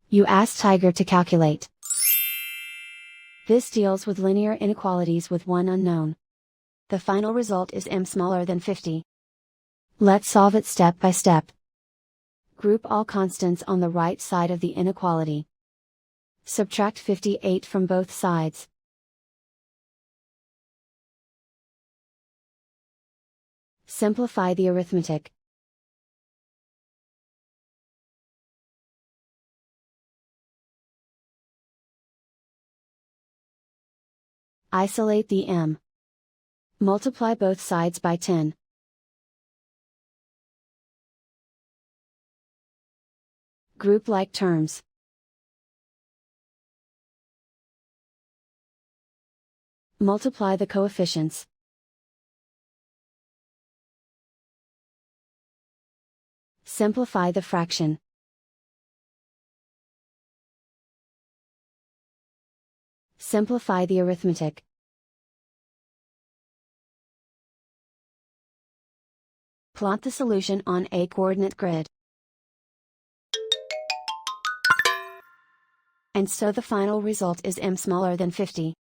You ask Tiger to calculate. This deals with linear inequalities with one unknown. The final result is m smaller than 50. Let's solve it step by step. Group all constants on the right side of the inequality. Subtract 58 from both sides. Simplify the arithmetic. Isolate the m. Multiply both sides by 10. Group like terms. Multiply the coefficients. Simplify the fraction. Simplify the arithmetic. Plot the solution on a coordinate grid. And so the final result is m smaller than 50.